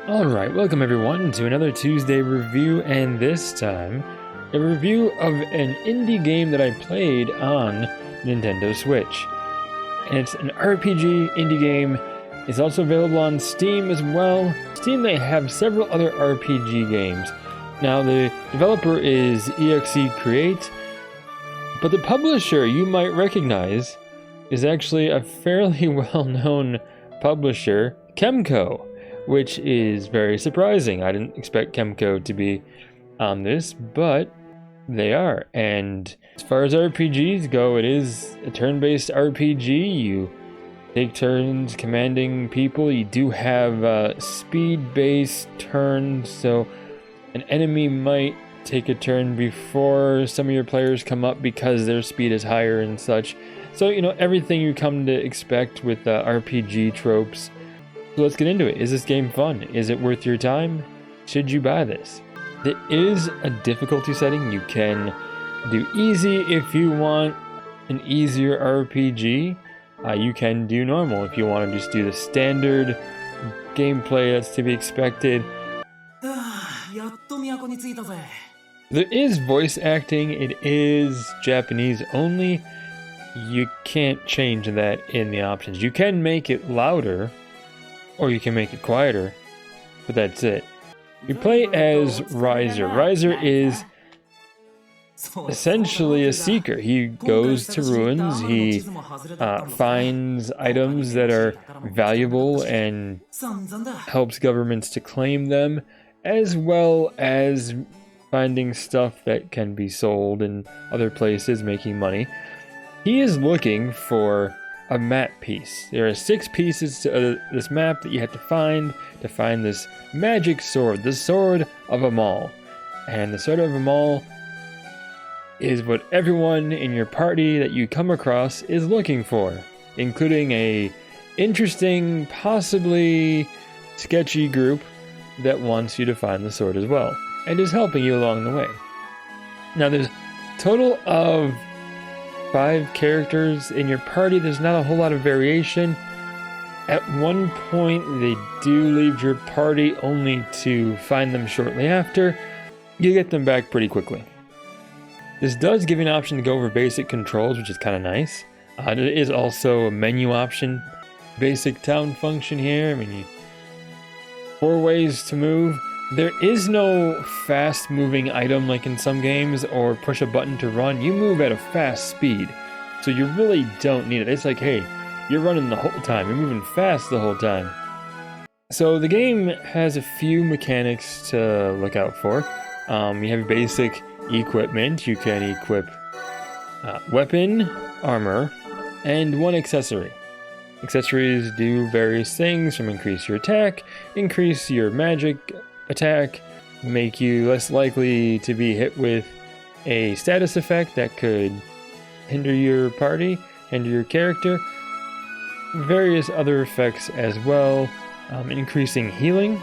Alright, welcome everyone to another Tuesday review, and this time, a review of an indie game that I played on Nintendo Switch. And it's an RPG indie game. It's also available on Steam as well. Steam, they have several other RPG games. Now, the developer is EXE Create, but the publisher you might recognize is actually a fairly well-known publisher, Kemco, which is very surprising. I didn't expect Kemco to be on this, but they are. And as far as RPGs go, it is a turn-based RPG. You take turns commanding people. You do have speed-based turns, so an enemy might take a turn before some of your players come up because their speed is higher and such. So, you know, everything you come to expect with RPG tropes. So let's get into it. Is this game fun? Is it worth your time? Should you buy this? There is a difficulty setting. You can do easy if you want an easier RPG. You can do normal if you want to just do the standard gameplay that's to be expected. There is voice acting. It is Japanese only. You can't change that in the options. You can make it louder, or you can make it quieter, but that's it. You play as Riser. Riser is essentially a seeker. He goes to ruins, he finds items that are valuable and helps governments to claim them, as well as finding stuff that can be sold in other places, making money. He is looking for a map piece. There are 6 pieces to this map that you have to find this magic sword, the Sword of Amal. And the Sword of Amal is what everyone in your party that you come across is looking for, including a interesting, possibly sketchy group that wants you to find the sword as well, and is helping you along the way. Now, there's a total of 5 characters in your party. There's not a whole lot of variation. At one point, they do leave your party only to find them shortly after. You get them back pretty quickly. This does give you an option to go over basic controls, which is kind of nice. There is also a menu option. Basic town function here. I mean, 4 ways to move. There is no fast moving item like in some games, or push a button to run. You move at a fast speed, so you really don't need it. It's like, hey, you're running the whole time. You're moving fast the whole time. So the game has a few mechanics to look out for. You have basic equipment. You can equip weapon, armor, and 1 accessory. Accessories do various things, from increase your attack, increase your magic attack, make you less likely to be hit with a status effect that could hinder your party, hinder your character. Various other effects as well, increasing healing,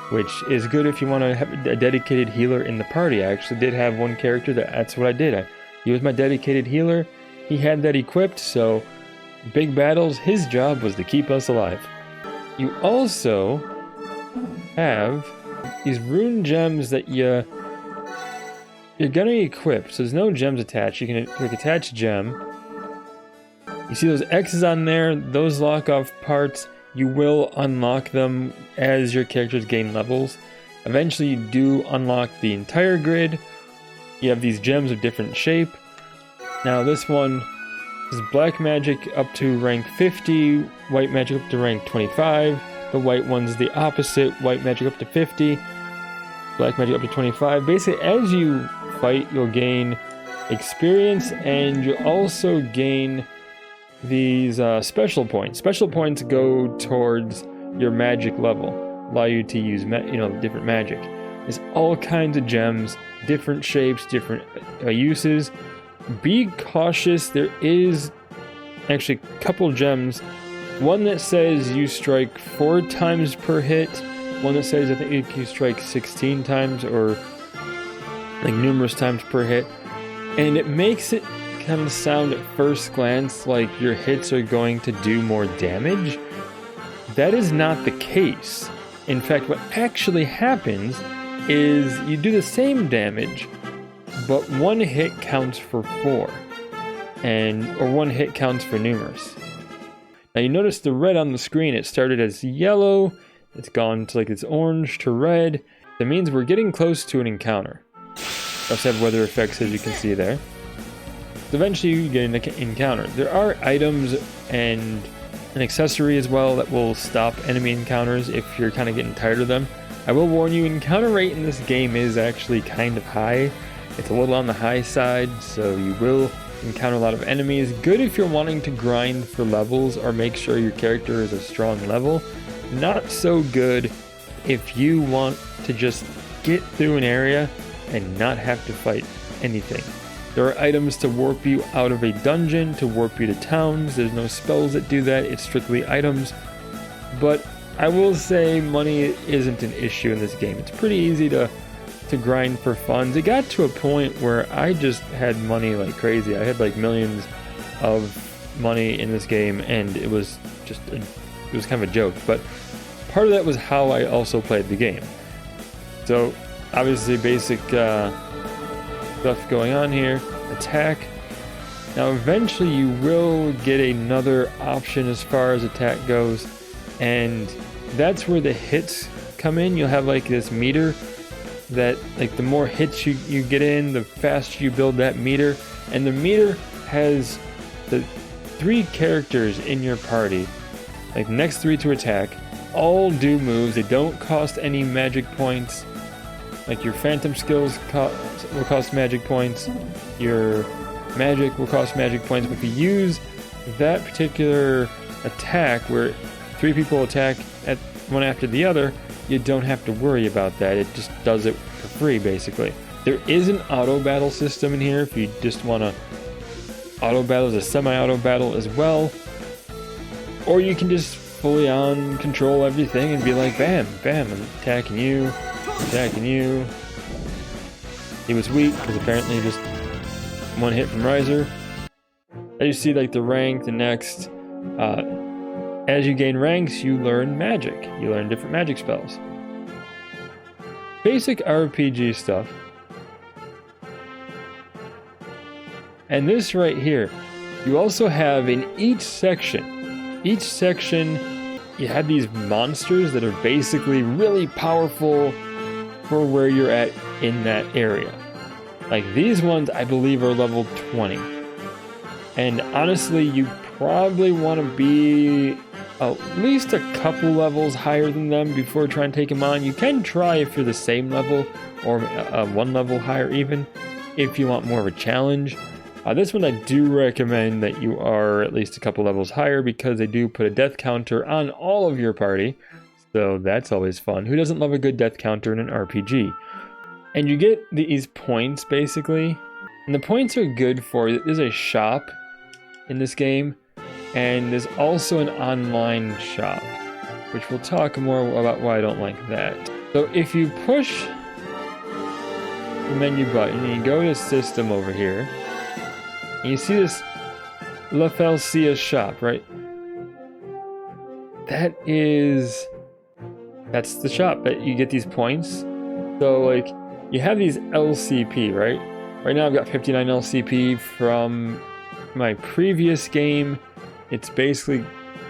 which is good if you want to have a dedicated healer in the party. I actually did have one character that's what I did. He was my dedicated healer. He had that equipped, so big battles, his job was to keep us alive. You also have these Rune Gems that you're gonna equip. So there's no gems attached. You can click attach gem. You see those X's on there, those lock off parts. You will unlock them as your characters gain levels. Eventually you do unlock the entire grid. You have these gems of different shape. Now this one is black magic up to rank 50, white magic up to rank 25. The white one's the opposite, white magic up to 50, black magic up to 25. Basically, as you fight, you'll gain experience, and you'll also gain these special points. Special points go towards your magic level, allow you to use different magic. There's all kinds of gems, different shapes, different uses. Be cautious. There is actually a couple gems. One that says you strike 4 times per hit. One that says I think you strike 16 times, or like numerous times per hit. And it makes it kind of sound at first glance like your hits are going to do more damage. That is not the case. In fact, what actually happens is you do the same damage, but one hit counts for 4, or one hit counts for numerous. Now you notice the red on the screen, it started as yellow, it's gone to like it's orange to red. That means we're getting close to an encounter. We also have weather effects, as you can see there. So eventually you get an encounter. There are items and an accessory as well that will stop enemy encounters if you're kind of getting tired of them. I will warn you, encounter rate in this game is actually kind of high. It's a little on the high side, so you will encounter a lot of enemies. Good if you're wanting to grind for levels or make sure your character is a strong level. Not so good if you want to just get through an area and not have to fight anything. There are items to warp you out of a dungeon, to warp you to towns. There's no spells that do that, it's strictly items. But I will say money isn't an issue in this game. It's pretty easy to grind for funds. It got to a point where I just had money like crazy. I had like millions of money in this game, and it was just it was kind of a joke. But part of that was how I also played the game. So obviously basic stuff going on here. Attack. Now eventually you will get another option as far as attack goes, and that's where the hits come in. You'll have like this meter that, like, the more hits you get in, the faster you build that meter. And the meter has the 3 characters in your party, like the next 3 to attack, all do moves. They don't cost any magic points. Like your phantom skills will cost magic points, your magic will cost magic points, but if you use that particular attack where 3 people attack at one after the other, you don't have to worry about that. It just does it for free, basically. There is an auto battle system in here if you just want to auto battle as a semi-auto battle as well. Or you can just fully on control everything and be like, bam, bam, I'm attacking you, attacking you. He was weak because apparently just 1 hit from Riser. As you see, like the rank, the next, as you gain ranks, you learn magic. You learn different magic spells. Basic RPG stuff. And this right here, you also have in each section, you have these monsters that are basically really powerful for where you're at in that area. Like these ones, I believe, are level 20. And honestly, you probably want to be at least a couple levels higher than them before trying to take them on. You can try if you're the same level, or 1 level higher even, if you want more of a challenge. This one I do recommend that you are at least a couple levels higher, because they do put a death counter on all of your party, so that's always fun. Who doesn't love a good death counter in an RPG? And you get these points, basically, and the points are good for, there's a shop in this game, and there's also an online shop, which we'll talk more about why I don't like that. So if you push the menu button and you go to system over here, and you see this La Felcia shop, right? That's the shop that you get these points. So like you have these LCP, right? Right now I've got 59 LCP from my previous game. It's basically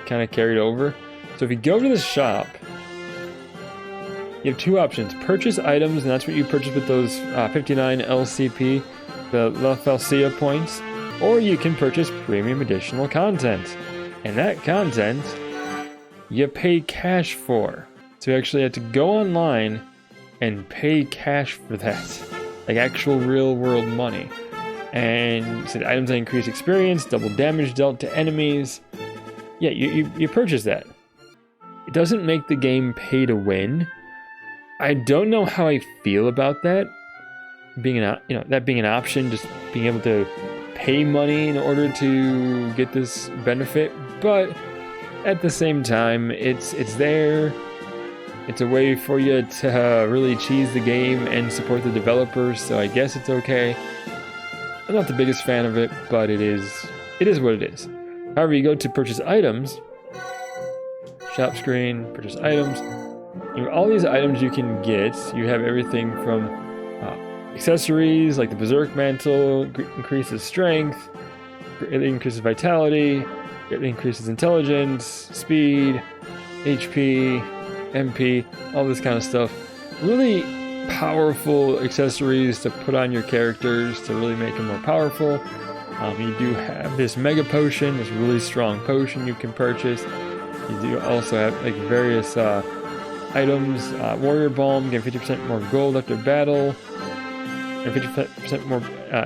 kind of carried over. So if you go to the shop, you have 2 options. Purchase items, and that's what you purchase with those 59 LCP, the La Felcia points. Or you can purchase premium additional content. And that content, you pay cash for. So you actually have to go online and pay cash for that. Like actual real world money. And so items that increase experience, double damage dealt to enemies. Yeah, you purchase that. It doesn't make the game pay to win. I don't know how I feel about that being an option, just being able to pay money in order to get this benefit. But at the same time, it's there. It's a way for you to really cheese the game and support the developers. So I guess it's okay. I'm not the biggest fan of it, but it is what it is. However, you go to purchase items, shop screen, purchase items, All these items you can get, you have everything from accessories like the Berserk Mantle, increases strength, it increases vitality, it increases intelligence, speed, HP, MP, all this kind of stuff. Really powerful accessories to put on your characters to really make them more powerful. You do have this Mega Potion, this really strong potion you can purchase. You do also have like various items. Warrior Balm, get 50% more gold after battle, and 50% more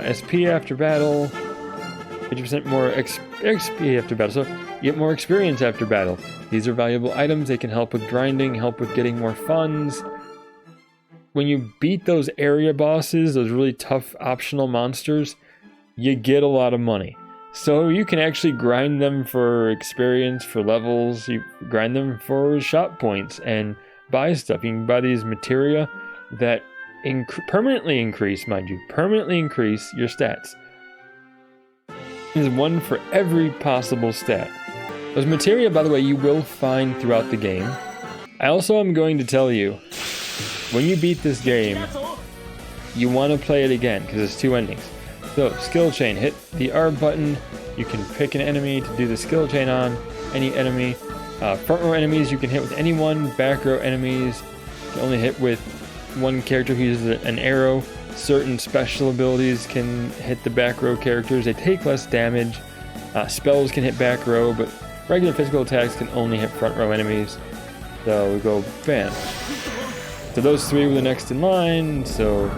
SP after battle, 50% more XP after battle. So you get more experience after battle. These are valuable items. They can help with grinding, help with getting more funds. When you beat those area bosses, those really tough optional monsters, you get a lot of money. So you can actually grind them for experience, for levels, you grind them for shop points and buy stuff. You can buy these materia that permanently increase, mind you, permanently increase your stats. There's one for every possible stat. Those materia, by the way, you will find throughout the game. I also am going to tell you, when you beat this game, you want to play it again, because there's 2 endings. So, skill chain, hit the R button, you can pick an enemy to do the skill chain on, any enemy. Front row enemies you can hit with anyone, back row enemies you can only hit with one character who uses an arrow. Certain special abilities can hit the back row characters, they take less damage. Spells can hit back row, but regular physical attacks can only hit front row enemies. So we go bam. So those 3 were the next in line, so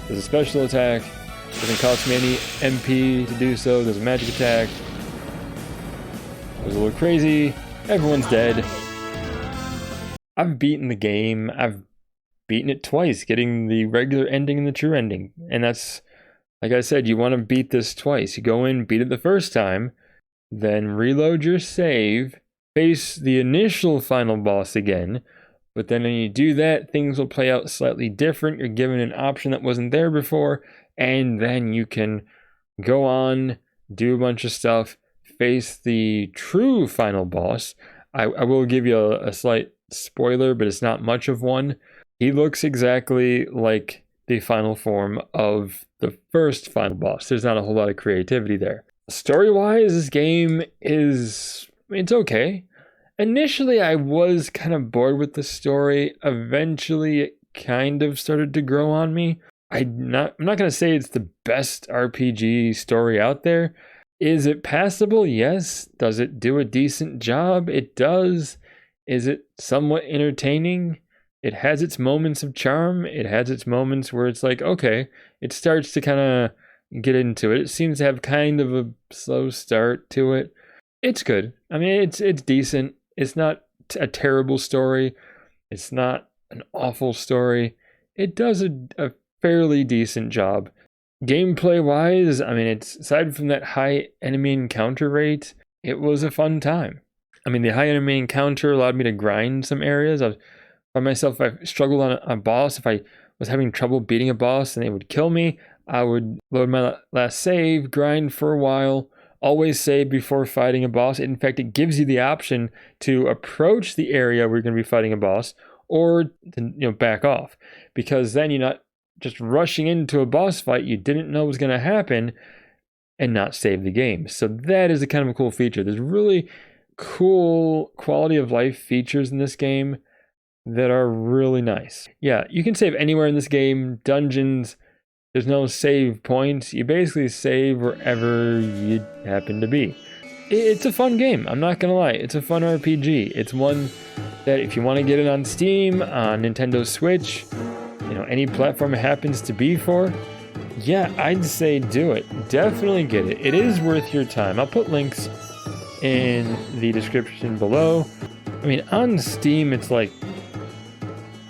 there's a special attack, doesn't cost me any MP to do so, there's a magic attack, it was a little crazy, everyone's dead. I've beaten the game, I've beaten it twice, getting the regular ending and the true ending, and that's, like I said, you want to beat this twice. You go in, beat it the first time, then reload your save, face the initial final boss again. But then when you do that, things will play out slightly different. You're given an option that wasn't there before, and then you can go on, do a bunch of stuff, face the true final boss. I will give you a slight spoiler, but it's not much of one. He looks exactly like the final form of the first final boss. There's not a whole lot of creativity there. Story-wise, this game is, it's okay. Initially, I was kind of bored with the story. Eventually, it kind of started to grow on me. I'm not going to say it's the best RPG story out there. Is it passable? Yes. Does it do a decent job? It does. Is it somewhat entertaining? It has its moments of charm. It has its moments where it's like, okay, it starts to kind of get into it. It seems to have kind of a slow start to it. It's good. I mean, it's decent. It's not a terrible story. It's not an awful story. It does a fairly decent job. Gameplay-wise, I mean, it's aside from that high enemy encounter rate, it was a fun time. I mean, the high enemy encounter allowed me to grind some areas. By myself, if I struggled on a boss, if I was having trouble beating a boss and they would kill me, I would load my last save, grind for a while, always save before fighting a boss. In fact, it gives you the option to approach the area where you're going to be fighting a boss or to, back off, because then you're not just rushing into a boss fight you didn't know was going to happen and not save the game. So that is a kind of a cool feature. There's really cool quality of life features in this game that are really nice. Yeah, you can save anywhere in this game. Dungeons, there's no save points. You basically save wherever you happen to be. It's a fun game, I'm not gonna lie. It's a fun RPG. It's one that if you want to get it on Steam, on Nintendo Switch, any platform it happens to be for, yeah, I'd say do it. Definitely get it. It is worth your time. I'll put links in the description below. I mean, on Steam, it's like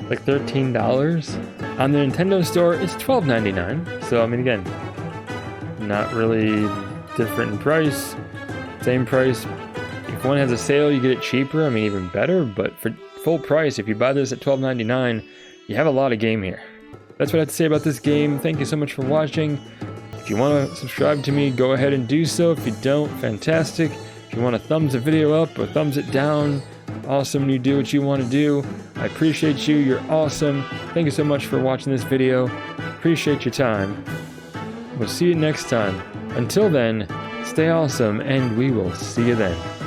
$13. On the Nintendo store, it's $12.99. So, I mean, again, not really different in price. Same price. If one has a sale, you get it cheaper. I mean, even better. But for full price, if you buy this at $12.99, you have a lot of game here. That's what I have to say about this game. Thank you so much for watching. If you want to subscribe to me, go ahead and do so. If you don't, fantastic. If you want to thumbs the video up or thumbs it down, awesome. You do what you want to do. I appreciate you. You're awesome. Thank you so much for watching this video. Appreciate your time. We'll see you next time. Until then, stay awesome, and we will see you then.